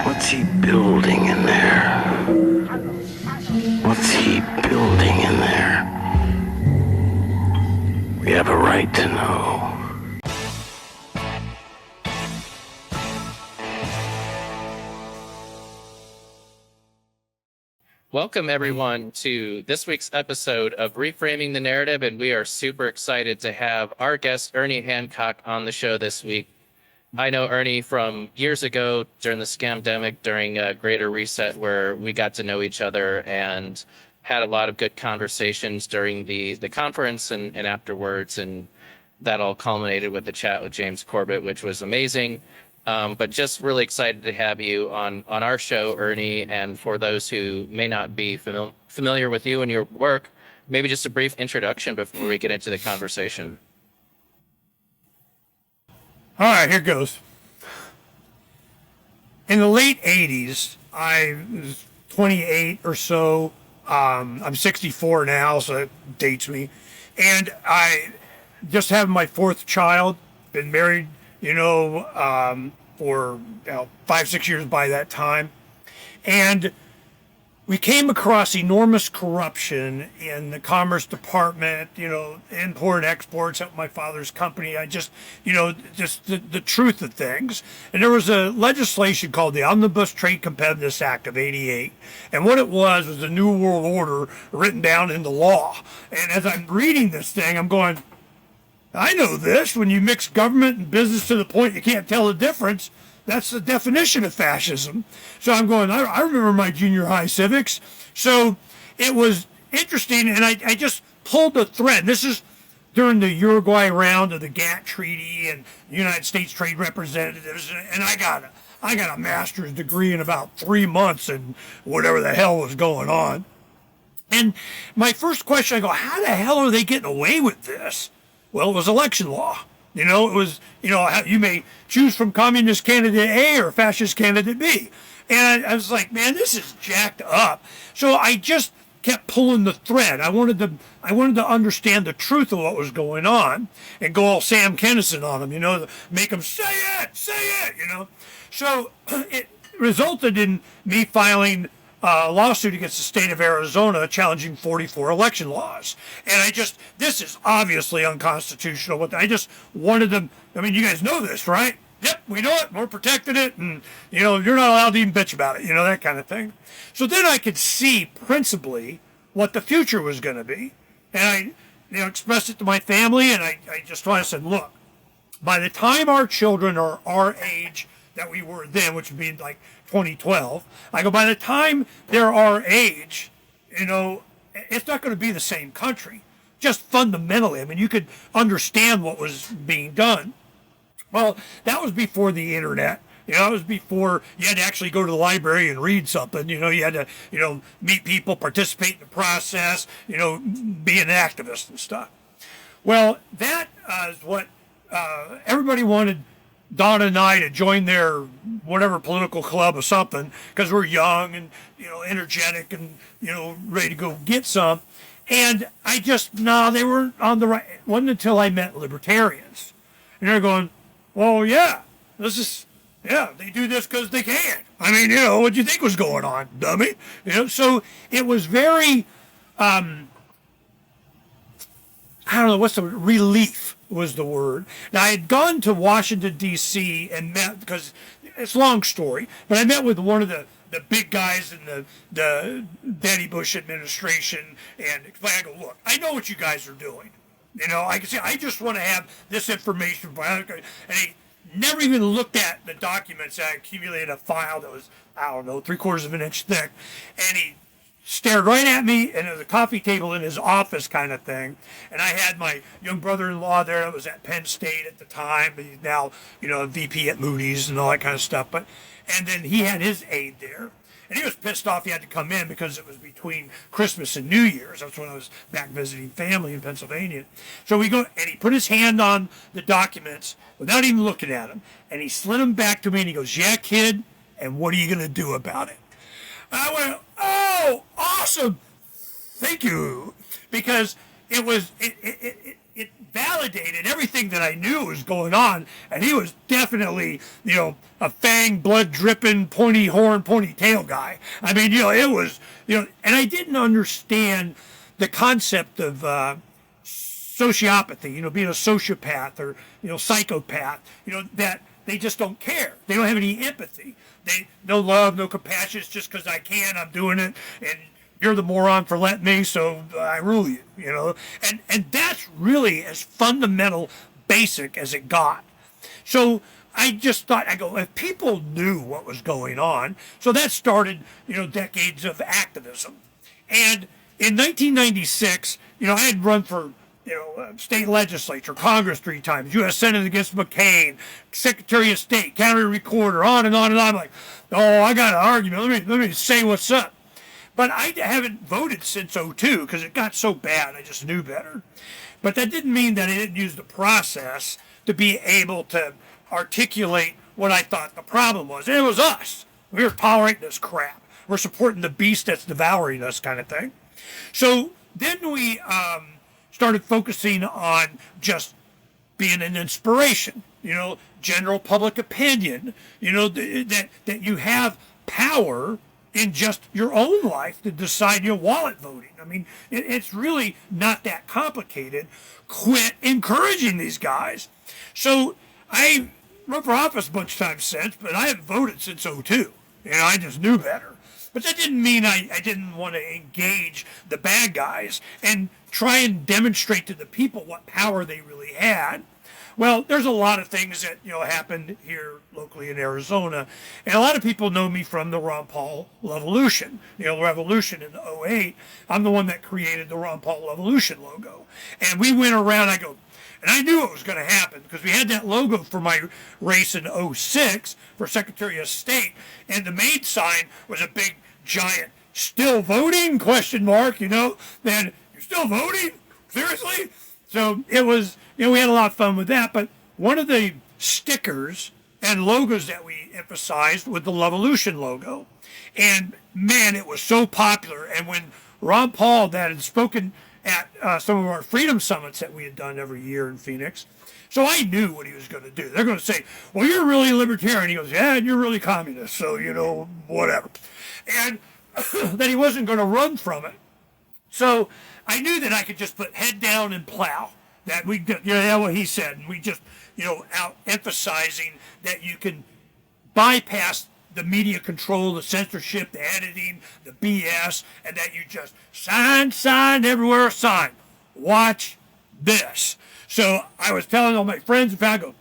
What's he building in there? What's he building in there? We have a right to know. Welcome, everyone, to this week's episode of Reframing the Narrative, and we are super excited to have our guest, Ernie Hancock, on the show this week. I know Ernie from years ago during the scamdemic, during Greater Reset, where we got to know each other and had a lot of good conversations during the conference and afterwards, and that all culminated with the chat with James Corbett, which was amazing. But just really excited to have you on our show, Ernie. And for those who may not be familiar with you and your work, maybe just a brief introduction before we get into the conversation. All right, here goes. In the late 80s, I was 28 or so. I'm 64 now, so it dates me. And I just had my fourth child, been married for 5-6 years by that time. And we came across enormous corruption in the Commerce Department, import, exports at my father's company. I just the truth of things. And there was a legislation called the Omnibus Trade Competitiveness Act of '88. And what it was a New World Order written down into law. And as I'm reading this thing, I'm going, I know this. When you mix government and business to the point you can't tell the difference, that's the definition of fascism. So I'm going, I remember my junior high civics. So it was interesting, and I just pulled the thread. This is during the Uruguay round of the GATT Treaty and United States Trade Representatives, and I got a master's degree in about 3 months and whatever the hell was going on. And my first question, I go, how the hell are they getting away with this? Well, it was election law. It was, you may choose from communist candidate A or fascist candidate B. And I was like, man, this is jacked up. So I just kept pulling the thread. I wanted to understand the truth of what was going on and go all Sam Kinison on them, make them say it. So it resulted in me filing a lawsuit against the state of Arizona challenging 44 election laws. And this is obviously unconstitutional. But I just wanted them, you guys know this, right? Yep, we know it, we're protecting it, and, you're not allowed to even bitch about it, that kind of thing. So then I could see principally what the future was going to be. And I, expressed it to my family, and I just said, look, by the time our children are our age that we were then, which would be like 2012, I go, by the time they're our age, it's not going to be the same country. Just fundamentally, you could understand what was being done. Well, that was before the internet. It was before you had to actually go to the library and read something. You had to, meet people, participate in the process, be an activist and stuff. Well, that is what everybody wanted Donna and I to join their whatever political club or something because we're young and, energetic and, ready to go get some. And they weren't on the right. It wasn't until I met libertarians. And they're going, well, yeah, they do this because they can. What do you think was going on, dummy? So it was very, I don't know, what's the word? Relief was the word. Now, I had gone to Washington, D.C. and met, because it's a long story, but I met with one of the big guys in the Danny Bush administration, and I go, look, I know what you guys are doing. I can say, I just want to have this information. And he never even looked at the documents. I accumulated a file that was, 3/4 of an inch thick. And he stared right at me, and there was a coffee table in his office kind of thing. And I had my young brother-in-law there that was at Penn State at the time. But he's now, a VP at Moody's and all that kind of stuff. And then he had his aide there. And he was pissed off he had to come in because it was between Christmas and New Year's. That's when I was back visiting family in Pennsylvania. So we go, and he put his hand on the documents without even looking at them. And he slid them back to me, and he goes, yeah, kid, and what are you going to do about it? I went, oh, awesome. Thank you. Because it it validated everything that I knew was going on. And he was definitely, a fang, blood dripping, pointy horn, ponytail guy. I mean, it was, and I didn't understand the concept of sociopathy, being a sociopath or, psychopath, that they just don't care. They don't have any empathy. They no love, no compassion. It's just because I can, I'm doing it, and you're the moron for letting me, so I rule you, And that's really as fundamental, basic as it got. So I just thought, if people knew what was going on, so that started, decades of activism. And in 1996, I had run for, state legislature, Congress 3 times, U.S. Senate against McCain, Secretary of State, County Recorder, on and on and on. I'm like, oh, I got an argument. Let me say what's up. But I haven't voted since '02 because it got so bad. I just knew better. But that didn't mean that I didn't use the process to be able to articulate what I thought the problem was. And it was us. We were tolerating this crap. We're supporting the beast that's devouring us, kind of thing. So then we started focusing on just being an inspiration, general public opinion, that you have power in just your own life to decide your wallet voting. I mean, it's really not that complicated. Quit encouraging these guys. So I run for office a bunch of times since, but I haven't voted since '02. I just knew better. But that didn't mean I didn't want to engage the bad guys and try and demonstrate to the people what power they really had. Well, there's a lot of things that, happened here locally in Arizona. And a lot of people know me from the Ron Paul LOVEolution, revolution in '08. I'm the one that created the Ron Paul LOVEolution logo. And we went around, and I knew it was going to happen because we had that logo for my race in '06 for Secretary of State. And the main sign was a big, giant, still voting, ? Then, you're still voting? Seriously? So it was, we had a lot of fun with that. But one of the stickers and logos that we emphasized was the LOVEolution logo. And man, it was so popular. And when Ron Paul, that had spoken at some of our freedom summits that we had done every year in Phoenix, so I knew what he was going to do. They're going to say, well, you're really libertarian. He goes, yeah, and you're really communist. So, whatever. And that he wasn't going to run from it. So I knew that I could just put head down and plow. That we, that's what he said. And we just, out emphasizing that you can bypass the media control, the censorship, the editing, the BS, and that you just sign everywhere, sign. Watch this. So I was telling all my friends, and I go,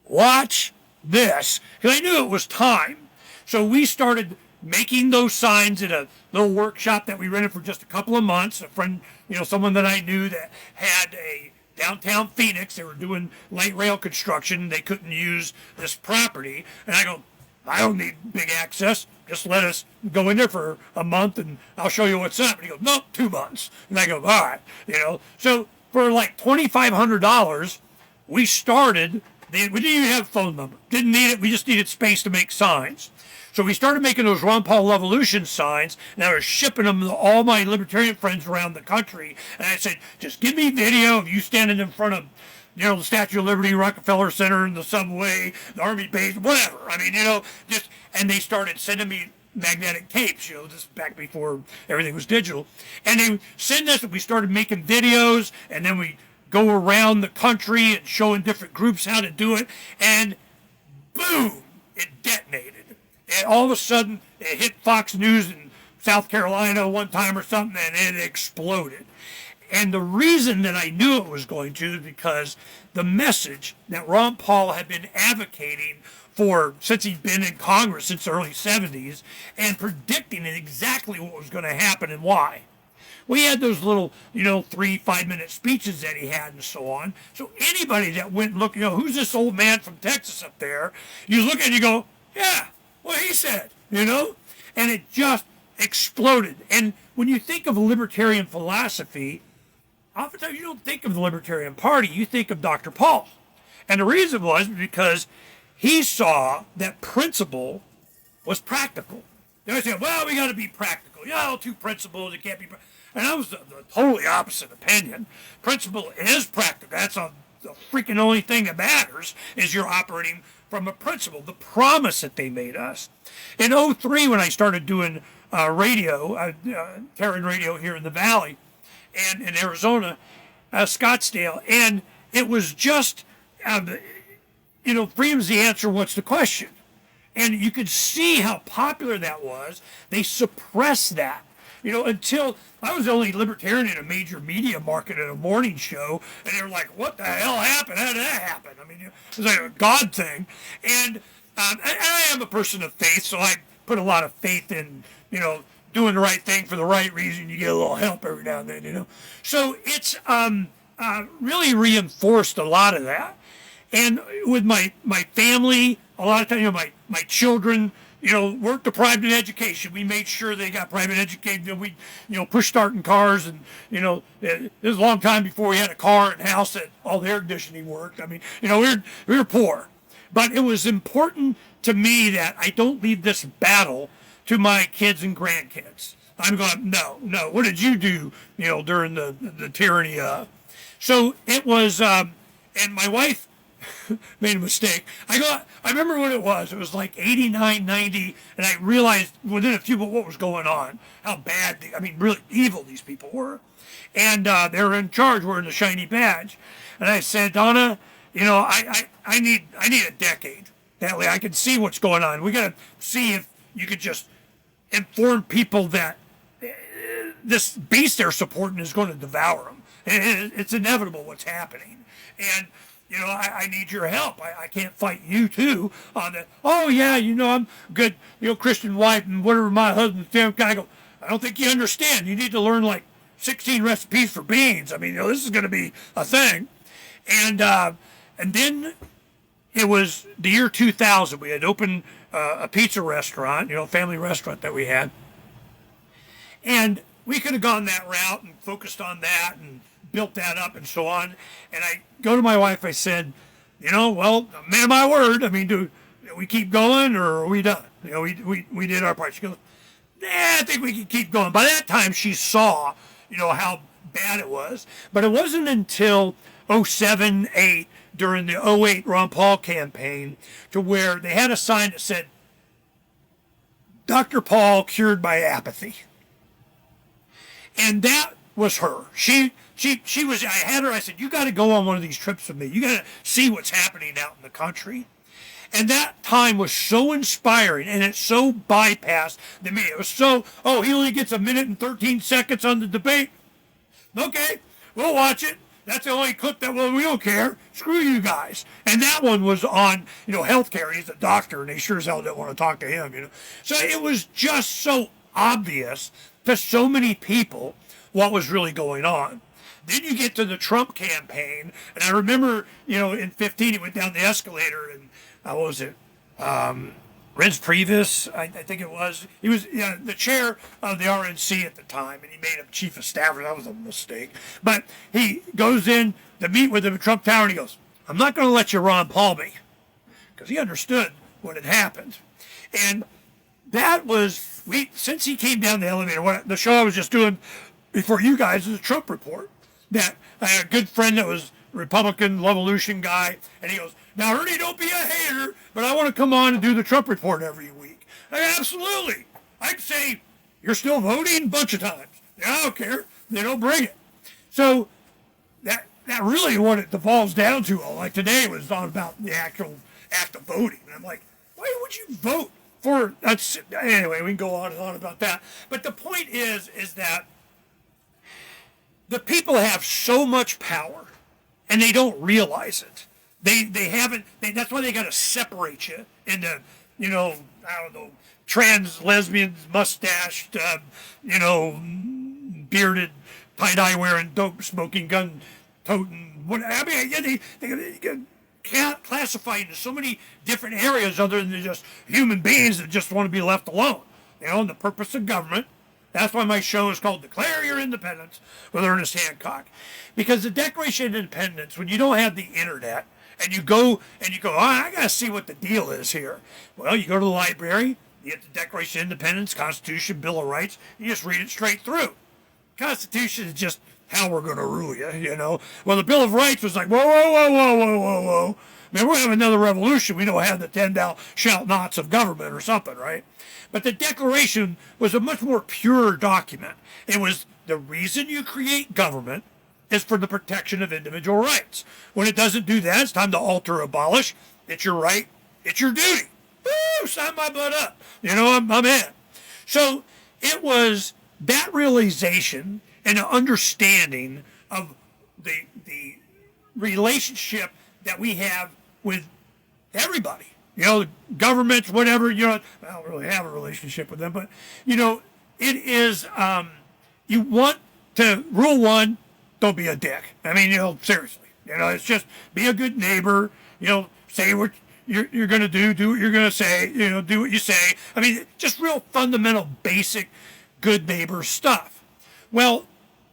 watch this. Because I knew it was time. So we started making those signs at a little workshop that we rented for just a couple of months. A friend, someone that I knew that had a downtown Phoenix. They were doing light rail construction. They couldn't use this property. And I go, I don't need big access. Just let us go in there for a month and I'll show you what's up. And he goes, nope, 2 months. And I go, all right. So for like $2,500, we started. We didn't even have a phone number. Didn't need it. We just needed space to make signs. So we started making those Ron Paul LOVEolution signs, and I was shipping them to all my libertarian friends around the country. And I said, just give me video of you standing in front of, the Statue of Liberty, Rockefeller Center, and the subway, the Army base, whatever. I mean, and they started sending me magnetic tapes, this back before everything was digital. And they send us, and we started making videos, and then we go around the country and showing different groups how to do it, and boom, it detonated. And all of a sudden, it hit Fox News in South Carolina one time or something, and it exploded. And the reason that I knew it was going to is because the message that Ron Paul had been advocating for since he'd been in Congress since the early 70s and predicting exactly what was going to happen and why. We had those little, 3-5 minute speeches that he had and so on. So anybody that went and looked, who's this old man from Texas up there? You look and you go, yeah, what he said, and it just exploded. And when you think of libertarian philosophy, oftentimes you don't think of the Libertarian Party, you think of Dr. Paul. And the reason was because he saw that principle was practical. They always say, well, we got to be practical. 2 principles, it can't be. And I was the totally opposite opinion. Principle is practical. That's the freaking only thing that matters, is you're operating from a principle, the promise that they made us. In '03, when I started doing radio, Terran radio here in the Valley and in Arizona, Scottsdale, and it was just, freedom's the answer, what's the question? And you could see how popular that was. They suppressed that, until I was the only libertarian in a major media market at a morning show, and they were like, what the hell happened? How did that happen? I mean, it was like a God thing. And I am a person of faith, so I put a lot of faith in, doing the right thing for the right reason. You get a little help every now and then, So it's really reinforced a lot of that. And with my family, a lot of times, my children, weren't deprived in education. We made sure they got private education. We, push starting cars, and, it was a long time before we had a car and house that all the air conditioning worked. I mean, we were poor. But it was important to me that I don't leave this battle to my kids and grandkids. I'm going, no, what did you do, during the tyranny of? So it was, and my wife made a mistake. I remember when it was like 89, 90, and I realized within a few of what was going on, how bad, really evil these people were. And they were in charge, wearing the shiny badge. And I said, Donna, I need a decade. That way I can see what's going on. We got to see if you could just inform people that this beast they're supporting is going to devour them. It's inevitable what's happening. And, I need your help. I can't fight you too on that. Oh yeah, I'm good, Christian wife and whatever my husband's family guy. I go, I don't think you understand. You need to learn like 16 recipes for beans. This is going to be a thing. And then it was the year 2000. We had opened a pizza restaurant, family restaurant that we had. And we could have gone that route and focused on that and built that up and so on. And I go to my wife, I said, well, man of my word, do we keep going or are we done? We did our part. She goes, I think we can keep going. By that time she saw, how bad it was. But it wasn't until 07, 08, during the 08 Ron Paul campaign, to where they had a sign that said, Dr. Paul cured by apathy. And that was her. She was, I had her, I said, you got to go on one of these trips with me. You got to see what's happening out in the country. And that time was so inspiring, and it so bypassed the media. It was so, he only gets a minute and 13 seconds on the debate. Okay, we'll watch it. That's the only clip that, we don't care. Screw you guys. And that one was on, healthcare. He's a doctor, and they sure as hell didn't want to talk to him, So it was just so obvious to so many people what was really going on. Then you get to the Trump campaign, and I remember, in 15, he went down the escalator, and what was it? Reince Priebus, I think it was. He was the chair of the RNC at the time, and he made him chief of staff. That was a mistake. But he goes in to meet with him at Trump Tower, and he goes, I'm not going to let you Ron Paul me, because he understood what had happened. And that was, since he came down the elevator, the show I was just doing before you guys is a Trump report. That I had a good friend that was Republican, LOVEolution guy, and he goes, now Ernie, don't be a hater, but I want to come on and do the Trump report every week. Absolutely. I'd say, you're still voting? A bunch of times. I don't care. They don't bring it. So that really what it devolves down to. Like today was all about the actual act of voting. And I'm like, why would you vote for, anyway, we can go on and on about that. But the point is that the people have so much power, and they don't realize it. They haven't. That's why they got to separate you into, I don't know, trans lesbians, mustached, bearded, tie-dye wearing, dope smoking, gun toting. They can't classify into so many different areas other than just human beings that just want to be left alone. And the purpose of government. That's why my show is called Declare Your Independence with Ernest Hancock. Because the Declaration of Independence, when you don't have the internet, and you go, I got to see what the deal is here. Well, you go to the library, you get the Declaration of Independence, Constitution, Bill of Rights, you just read it straight through. Constitution is just how we're going to rule you, you know. Well, the Bill of Rights was like, whoa, whoa, whoa, whoa, whoa, whoa, whoa. Man, we're having another revolution. We don't have the 10 thou shalt nots of government or something, right? But the Declaration was a much more pure document. It was the reason you create government is for the protection of individual rights. When it doesn't do that, it's time to alter or abolish. It's your right. It's your duty. Woo, sign my butt up. You know, I'm in. So it was that realization and an understanding of the relationship that we have with everybody. You know, governments, whatever, you know, I don't really have a relationship with them, but, you know, it is, you want to, rule one, don't be a dick. I mean, you know, seriously, you know, it's just be a good neighbor, you know, say what you're going to do what you're going to say, you know, do what you say. I mean, just real fundamental, basic, good neighbor stuff. Well,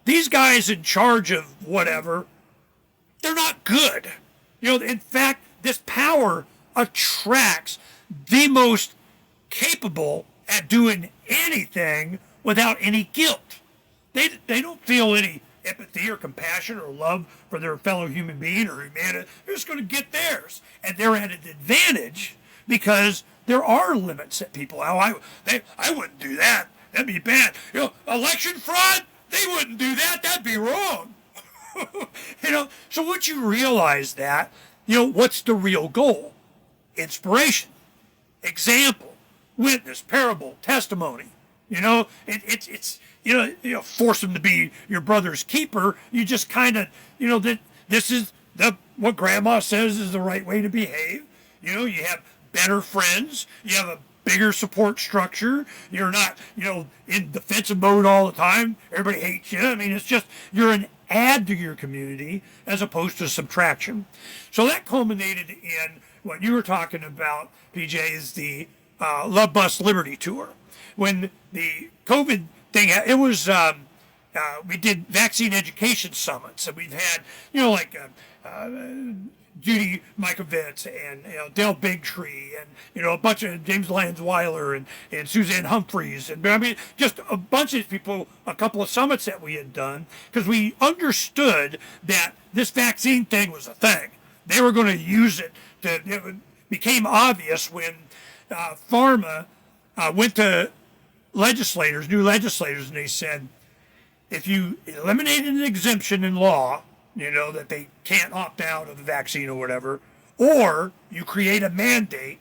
these guys in charge of whatever, they're not good. You know, in fact, this power attracts the most capable at doing anything without any guilt. They don't feel any empathy or compassion or love for their fellow human being or humanity. They're just going to get theirs. And they're at an advantage because there are limits that people, I wouldn't do that. That'd be bad. You know, election fraud, they wouldn't do that. That'd be wrong. You know, so once you realize that, you know, what's the real goal? Inspiration, example, witness, parable, testimony. You know, it's you know, force them to be your brother's keeper. You just kind of, you know, that this is what Grandma says is the right way to behave. You know, you have better friends. You have a bigger support structure. You're not, you know, in defensive mode all the time. Everybody hates you. I mean, it's just you're an add to your community as opposed to subtraction. So that culminated in what you were talking about, PJ, is the Love Bus Liberty Tour. When the COVID thing, it was, we did vaccine education summits, and we've had, you know, like Judy Mikovits and, you know, Dale Bigtree and, you know, a bunch of James Lyons Weiler and Suzanne Humphreys. And I mean, just a bunch of people, a couple of summits that we had done, because we understood that this vaccine thing was a thing. They were going to use it. It became obvious when pharma went to legislators, new legislators, and they said, if you eliminate an exemption in law, you know, that they can't opt out of the vaccine or whatever, or you create a mandate,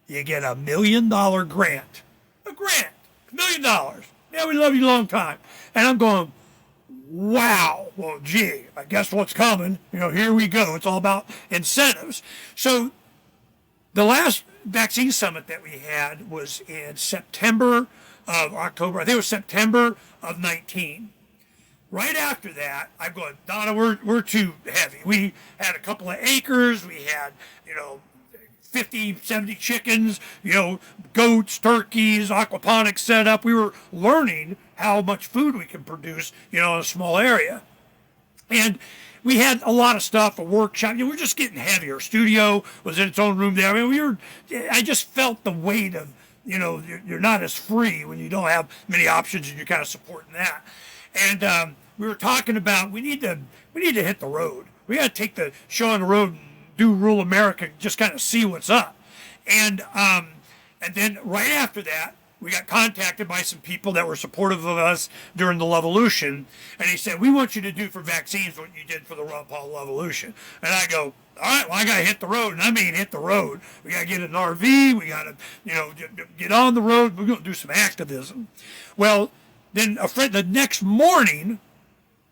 you get $1 million grant. A grant, $1 million. Yeah, we love you a long time. And I'm going, wow, well, gee, I guess what's coming, you know, here we go. It's all about incentives. So the last vaccine summit that we had was in September of October. I think it was September of 19. Right after that, I'm going, Donna, we're too heavy. We had a couple of acres. We had, you know, 50, 70 chickens, you know, goats, turkeys, aquaponics set up. We were learning how much food we can produce, you know, in a small area. And we had a lot of stuff, a workshop. You know, we're just getting heavier. Studio was in its own room there. I mean, I just felt the weight of, you know, you're not as free when you don't have many options and you're kind of supporting that. And we were talking about we need to hit the road. We got to take the show on the road and do rural America, just kind of see what's up. And then right after that, we got contacted by some people that were supportive of us during the LOVEolution, and they said, we want you to do for vaccines what you did for the Ron Paul LOVEolution. And I go, all right, well, I got to hit the road. And I mean hit the road. We got to get an RV. We got to, you know, get on the road. We're going to do some activism. Well, then the next morning,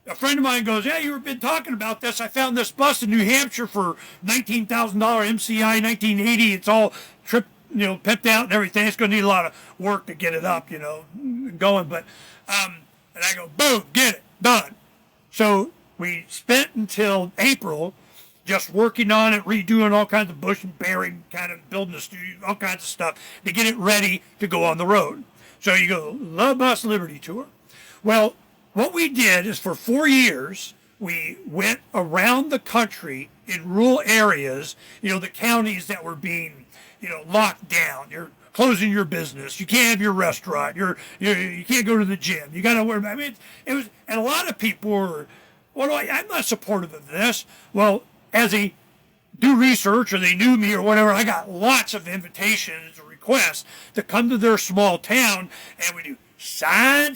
a friend of mine goes, yeah, you've been talking about this. I found this bus in New Hampshire for $19,000 MCI 1980. It's all pipped out and everything. It's going to need a lot of work to get it up, you know, going. But, and I go, boom, get it, done. So we spent until April just working on it, redoing all kinds of bush and bearing, kind of building the studio, all kinds of stuff to get it ready to go on the road. So you go, Love Bus Liberty Tour. Well, what we did is for 4 years, we went around the country in rural areas, you know, the counties that were being, you know, locked down. Your closing your business. You can't have your restaurant. You can't go to the gym. You got to wear. I mean, it was, and a lot of people were, well, I'm not supportive of this. Well, as they do research or they knew me or whatever, I got lots of invitations or requests to come to their small town, and we do sign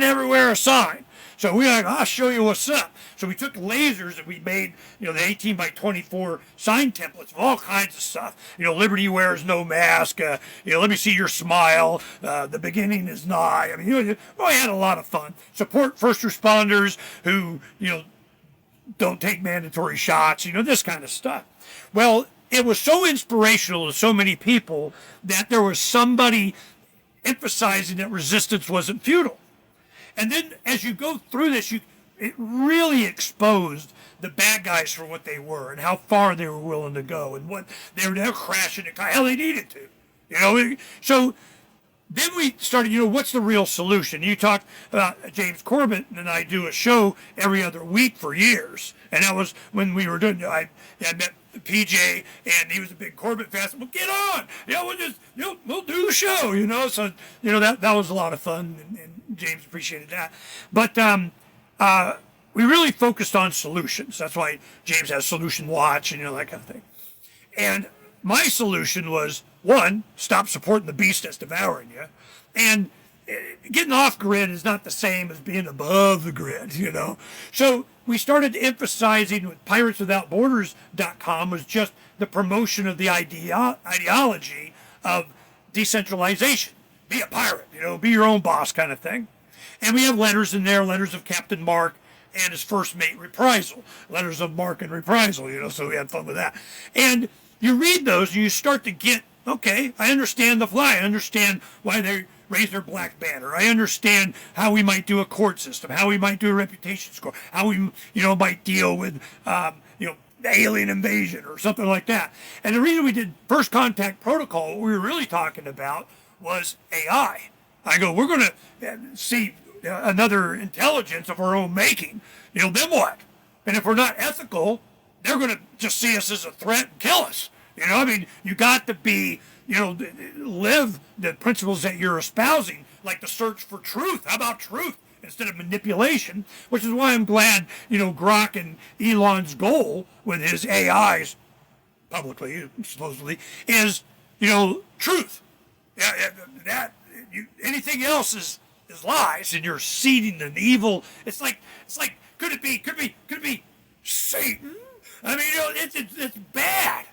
everywhere, a sign. So we like, I'll show you what's up. So we took lasers and we made, the 18 by 24 sign templates of all kinds of stuff. Liberty wears no mask. Let me see your smile. The beginning is nigh. I mean, I had a lot of fun. Support first responders who, don't take mandatory shots. This kind of stuff. Well, it was so inspirational to so many people that there was somebody emphasizing that resistance wasn't futile. And then as you go through this, it really exposed the bad guys for what they were and how far they were willing to go and what they were crashing the hell they needed to. So then we started, what's the real solution? You talk about James Corbett and I do a show every other week for years. And that was when we were doing, I met PJ, and he was a big Corbett fan. Well, get on. We'll do the show. So that was a lot of fun, and James appreciated that. But we really focused on solutions. That's why James has Solution Watch and that kind of thing. And my solution was, one, stop supporting the beast that's devouring you, and getting off grid is not the same as being above the grid. So we started emphasizing with pirateswithoutborders.com was just the promotion of the ideology of decentralization. Be a pirate, be your own boss kind of thing. And we have letters in there, letters of Captain Mark and his first mate Reprisal, letters of Mark and Reprisal, so we had fun with that. And you read those and you start to get, okay, I understand the fly. I understand why they raise their black banner. I understand how we might do a court system, how we might do a reputation score, how we, might deal with, alien invasion or something like that. And the reason we did First Contact Protocol, what we were really talking about was AI. I go, we're going to see another intelligence of our own making. Then what? And if we're not ethical, they're going to just see us as a threat and kill us. You got to be, live the principles that you're espousing, like the search for truth. How about truth instead of manipulation? Which is why I'm glad, Grok and Elon's goal with his AIs, publicly, supposedly, is, truth. Anything else is lies, and you're seeding an evil. It's like, could it be Satan? I mean, it's bad,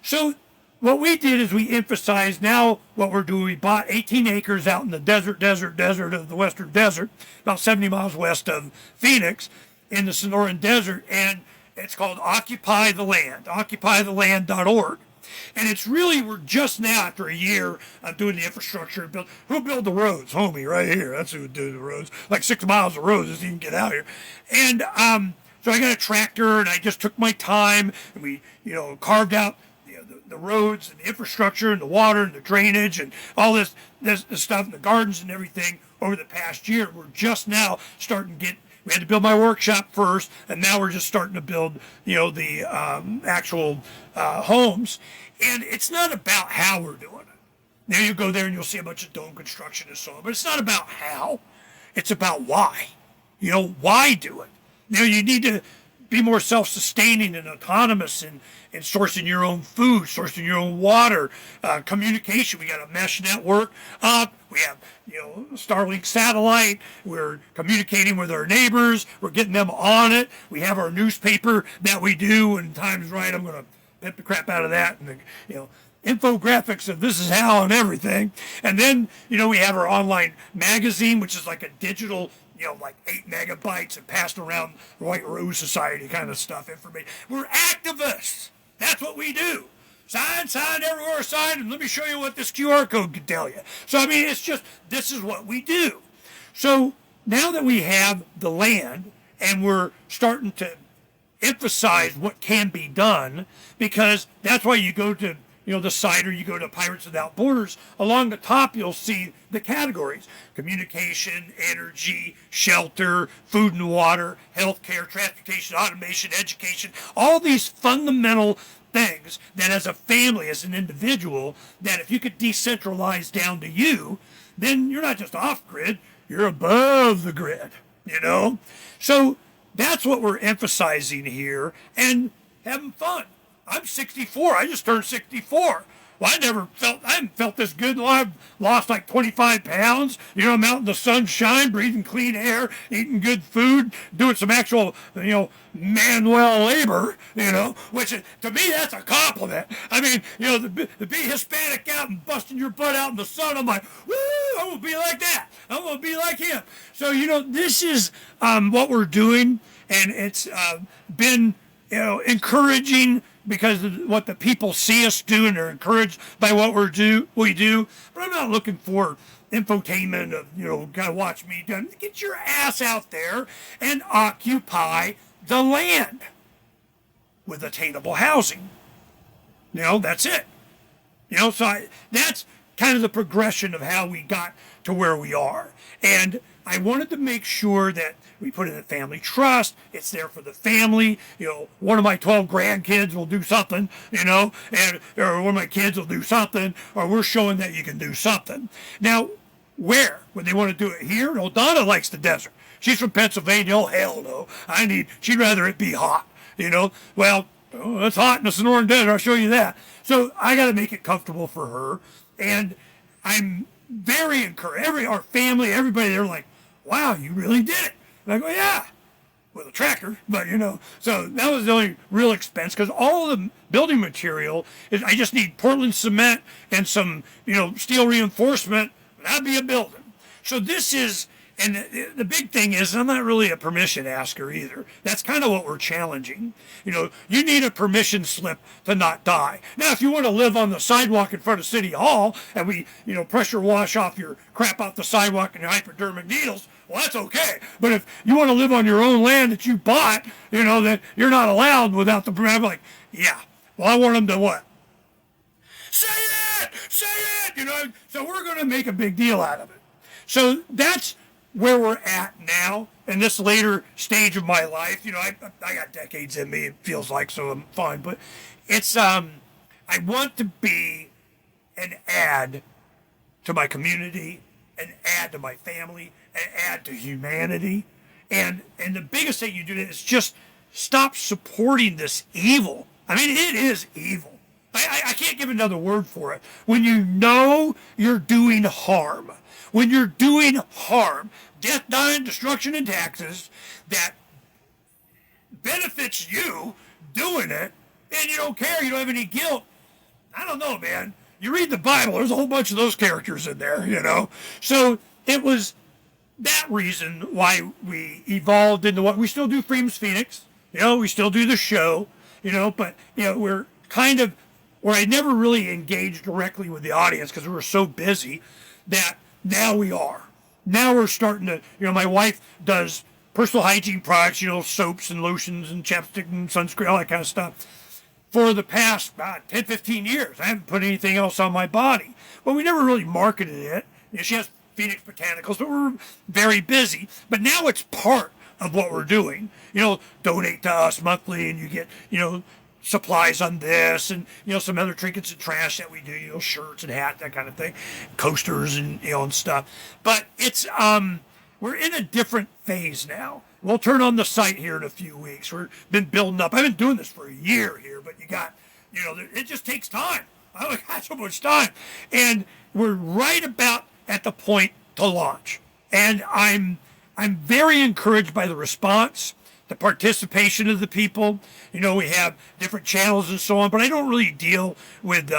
So what we did is we emphasized now what we're doing. We bought 18 acres out in the desert of the Western Desert, about 70 miles west of Phoenix, in the Sonoran Desert, and it's called Occupy the Land, occupytheland.org. And it's really, we're just now, after a year of doing the infrastructure, who built the roads? Homie, right here. That's who would do the roads. Like 6 miles of roads just even get out here. And so I got a tractor, and I just took my time, and we, carved out the roads and the infrastructure and the water and the drainage and all this stuff and the gardens and everything over the past year. We're just now starting to we had to build my workshop first, and now we're just starting to build, the actual homes. And it's not about how we're doing it. Now you go there and you'll see a bunch of dome construction and so on, but it's not about how. It's about why. Why do it? You need to be more self-sustaining and autonomous in sourcing your own food, sourcing your own water, communication. We got a mesh network up. We have, Starlink satellite. We're communicating with our neighbors. We're getting them on it. We have our newspaper that we do. When time's right, I'm going to pimp the crap out of that. And, infographics of this is how and everything. And then, we have our online magazine, which is like a digital, like 8 megabytes and passed around the White Rose Society kind of stuff, information. We're activists. That's what we do. Sign everywhere, sign, and let me show you what this QR code can tell you. So, I mean, it's just, this is what we do. So now that we have the land and we're starting to emphasize what can be done, because that's why you go to, the site, or you go to Pirates Without Borders, along the top you'll see the categories: communication, energy, shelter, food and water, healthcare, transportation, automation, education, all these fundamental things that as a family, as an individual, that if you could decentralize down to you, then you're not just off grid, you're above the grid, you know? So that's what we're emphasizing here, and having fun. I'm 64. I just turned 64. Well, I haven't felt this good. I've lost like 25 pounds. You know, I'm out in the sunshine, breathing clean air, eating good food, doing some actual, manual labor, which to me, that's a compliment. I mean, to be Hispanic out and busting your butt out in the sun, I'm like, woo, I'm going to be like that. I'm going to be like him. So, this is what we're doing, and it's been, encouraging because of what the people see us do, and they're encouraged by what we do. But I'm not looking for infotainment of, gotta watch me done. Get your ass out there and occupy the land with attainable housing. That's it. That's kind of the progression of how we got to where we are. And I wanted to make sure that we put in a family trust. It's there for the family. One of my 12 grandkids will do something, or one of my kids will do something, or we're showing that you can do something. Now, where? When they want to do it here? No, Donna likes the desert. She's from Pennsylvania. Oh, hell no. She'd rather it be hot, Well, it's hot in the Sonoran Desert. I'll show you that. So I got to make it comfortable for her. And I'm very encouraged. Our family, everybody, they're like, wow, you really did it. And I go, yeah, with a tractor, but so that was the only real expense, because all the building material is, I just need Portland cement and some, steel reinforcement. That'd be a building. So this is, and the big thing is, I'm not really a permission asker either. That's kind of what we're challenging. You need a permission slip to not die. Now, if you want to live on the sidewalk in front of City Hall and we, pressure wash off your crap off the sidewalk and your hypodermic needles, well, that's okay. But if you want to live on your own land that you bought, that you're not allowed without the permit, I'm like, yeah. Well, I want them to what? Say it! Say it! So we're going to make a big deal out of it. So that's where we're at now in this later stage of my life. I got decades in me, it feels like, so I'm fine. But it's, I want to be an add to my community, an add to my family, an add to humanity. And the biggest thing you do is just stop supporting this evil. I mean, it is evil. I can't give another word for it. When you're doing harm, death, dying, destruction, and taxes, that benefits you doing it, and you don't care, you don't have any guilt. I don't know, man. You read the Bible, there's a whole bunch of those characters in there, So it was that reason why we evolved into what we still do. Freedom's Phoenix, we still do the show, but we're kind of where I never really engaged directly with the audience because we were so busy, that now we are. Now we're starting to, my wife does personal hygiene products, soaps and lotions and chapstick and sunscreen, all that kind of stuff. For the past 10, 15 years, I haven't put anything else on my body. Well, we never really marketed it. She has Phoenix Botanicals, but we're very busy. But now it's part of what we're doing. Donate to us monthly and you get, supplies on this and, some other trinkets and trash that we do, shirts and hats, that kind of thing, coasters and, and stuff. But it's, we're in a different phase now. We'll turn on the site here in a few weeks. We've been building up. I've been doing this for a year here, but you got, it just takes time. I don't got so much time. And we're right about at the point to launch. And I'm very encouraged by the response, the participation of the people. We have different channels and so on, but I don't really deal with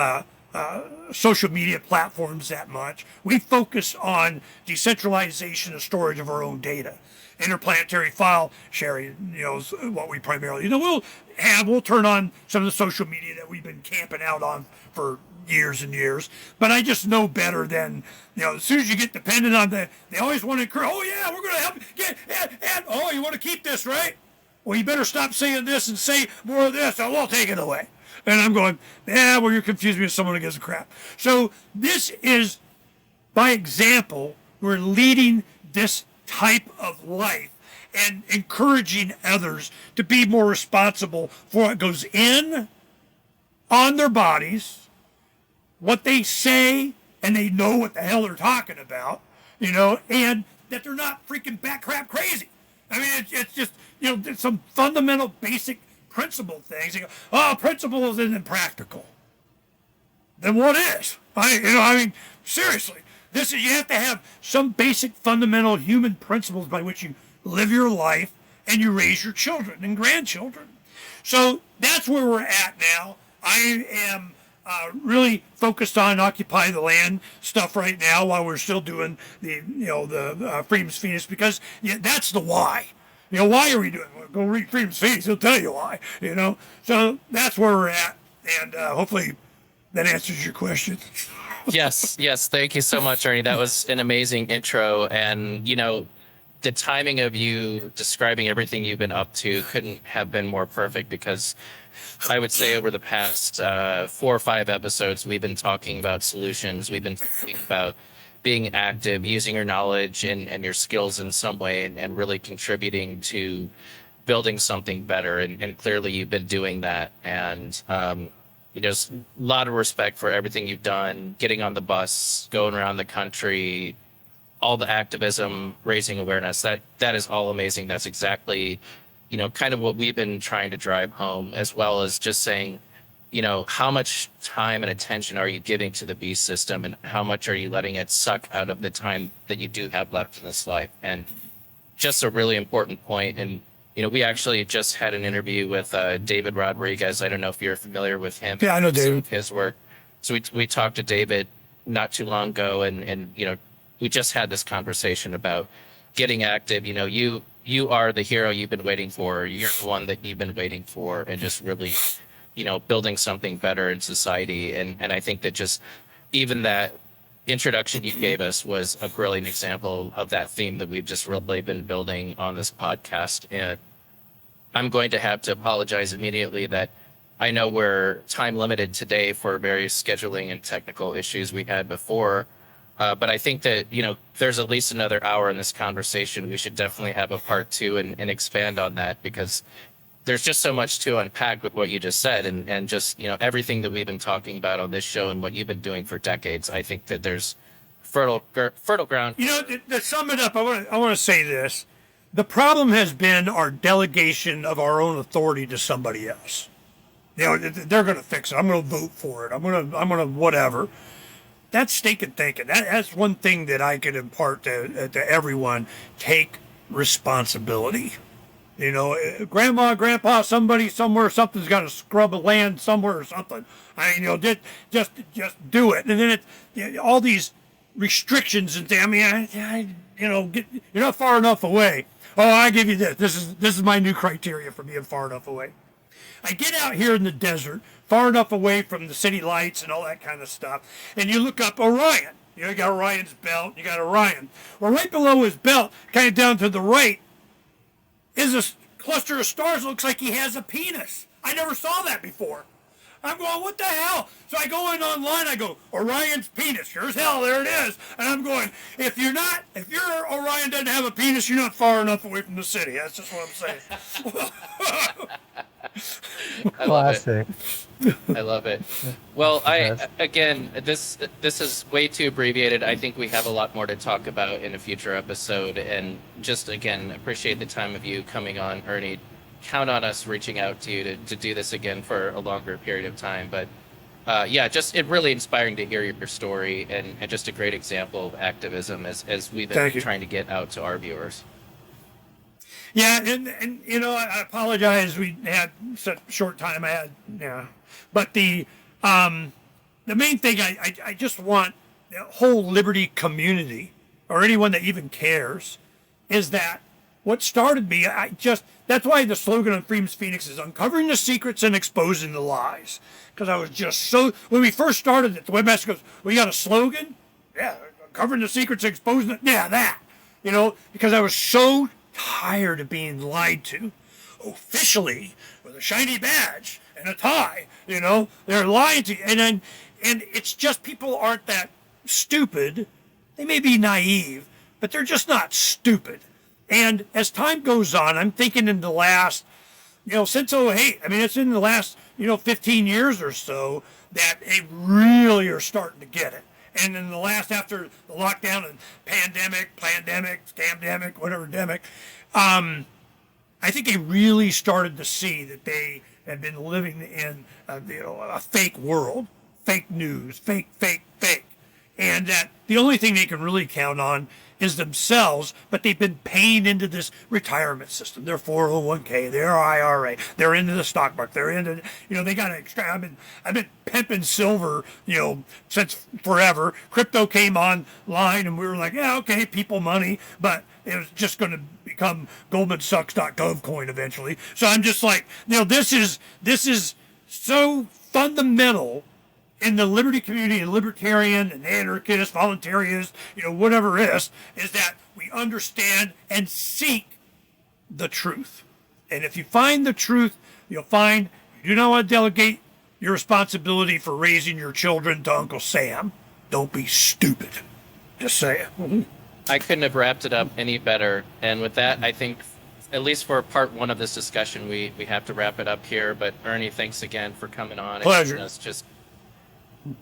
social media platforms that much. We focus on decentralization and storage of our own data. Interplanetary file sharing, is what we primarily, we'll turn on some of the social media that we've been camping out on for years and years. But I just know better than, as soon as you get dependent on they always want to encourage, oh yeah, we're going to help get, and oh, you want to keep this, right? Well, you better stop saying this and say more of this, or we'll take it away. And I'm going, well, you're confusing me with someone who gives a crap. So this is, by example, we're leading this type of life and encouraging others to be more responsible for what goes in on their bodies, what they say, and they know what the hell they're talking about, and that they're not freaking bat crap crazy. I mean, it's just, there's some fundamental basic principle things. You go, oh, principles isn't practical. Then what is? I mean, seriously, you have to have some basic fundamental human principles by which you live your life and you raise your children and grandchildren. So that's where we're at now. I am really focused on Occupy the Land stuff right now while we're still doing the Freedom's Phoenix, because that's the why. Why are we doing it? Go read Freedom's Phoenix, he'll tell you why, So that's where we're at, and hopefully that answers your question. Yes. Thank you so much, Ernie. That was an amazing intro. And, the timing of you describing everything you've been up to couldn't have been more perfect, because I would say over the past 4 or 5 episodes, we've been talking about solutions. We've been talking about being active, using your knowledge and your skills in some way, and really contributing to building something better. And clearly you've been doing that. And, just a lot of respect for everything you've done, getting on the bus, going around the country, all the activism, raising awareness. That is all amazing. That's exactly, kind of what we've been trying to drive home, as well as just saying, how much time and attention are you giving to the beast system, and how much are you letting it suck out of the time that you do have left in this life? And just a really important point. And, we actually just had an interview with David Rodriguez. I don't know if you're familiar with him. Yeah, I know David. His work. So we talked to David not too long ago, and we just had this conversation about getting active. You are the hero you've been waiting for. You're the one that you've been waiting for, and just really, building something better in society. And I think that just even that introduction you gave us was a brilliant example of that theme that we've just really been building on this podcast. And I'm going to have to apologize immediately that I know we're time limited today for various scheduling and technical issues we had before. But I think that, there's at least another hour in this conversation. We should definitely have a part 2 and expand on that, because there's just so much to unpack with what you just said, and just, everything that we've been talking about on this show and what you've been doing for decades. I think that there's fertile ground. To sum it up, I want to say this. The problem has been our delegation of our own authority to somebody else. They're going to fix it. I'm going to vote for it. I'm going to whatever. That's stinking thinking. That's one thing that I could impart to everyone. Take responsibility. Grandma, grandpa, somebody somewhere, something's got to scrub a land somewhere or something. I mean, just do it. And then all these restrictions and things. You're not far enough away. Oh, I give you this. This is my new criteria for being far enough away. I get out here in the desert, far enough away from the city lights and all that kind of stuff, and you look up Orion. You got Orion's belt, you got Orion. Well, right below his belt, kind of down to the right, is a cluster of stars. Looks like he has a penis. I never saw that before. I'm going, what the hell? So I go in online, I go, Orion's penis. Sure as hell, there it is. And I'm going, if your Orion doesn't have a penis, you're not far enough away from the city. That's just what I'm saying. Classic. I love it. Well, this is way too abbreviated. I think we have a lot more to talk about in a future episode. And just, again, appreciate the time of you coming on, Ernie. Count on us reaching out to you to do this again for a longer period of time. But just really inspiring to hear your story, and just a great example of activism as we've been trying to get out to our viewers. Yeah, and I apologize. We had such a short time. But the main thing I just want the whole liberty community, or anyone that even cares, is that what started me. That's why the slogan on Freedom's Phoenix is uncovering the secrets and exposing the lies. Because I was just so, when we first started it, the webmaster goes, "We got a slogan? Yeah, uncovering the secrets, exposing it. Yeah, that." Because I was so tired of being lied to officially with a shiny badge and a tie. They're lying to you, and it's just people aren't that stupid. They may be naive, but they're just not stupid. And as time goes on, I'm thinking in the last, since '08, it's in the last 15 years or so that they really are starting to get it. And in the last, after the lockdown and pandemic, scamdemic, whatever demic, I think they really started to see that they have been living in a fake world, fake news, fake, and that the only thing they can really count on is themselves, but they've been paying into this retirement system, their 401k, their IRA, they're into the stock market, they're into, they got to extract. I've been pimping silver, since forever. Crypto came online and we were like, yeah, okay, people money, but it was just going to become goldmansucks.gov coin eventually. So I'm just like, this is so fundamental in the liberty community and libertarian and anarchist, voluntarist, whatever is that we understand and seek the truth. And if you find the truth, you'll find you do not want to delegate your responsibility for raising your children to Uncle Sam. Don't be stupid. Just saying. I couldn't have wrapped it up any better. And with that, I think, at least for part one of this discussion, we have to wrap it up here. But Ernie, thanks again for coming on. Pleasure. It's just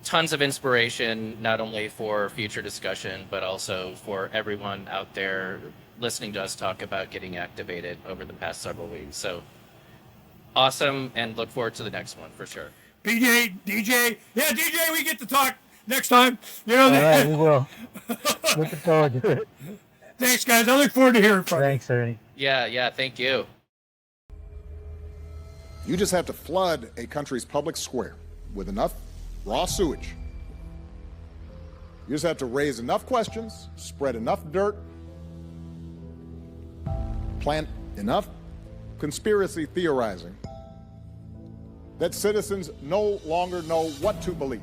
tons of inspiration, not only for future discussion, but also for everyone out there listening to us talk about getting activated over the past several weeks. So awesome, and look forward to the next one for sure. DJ, we get to talk next time. All right, we will. Looking forward to it. Thanks, guys. I look forward to hearing from you. Thanks, Ernie. Yeah, thank you. You just have to flood a country's public square with enough raw sewage. You just have to raise enough questions, spread enough dirt, plant enough conspiracy theorizing that citizens no longer know what to believe.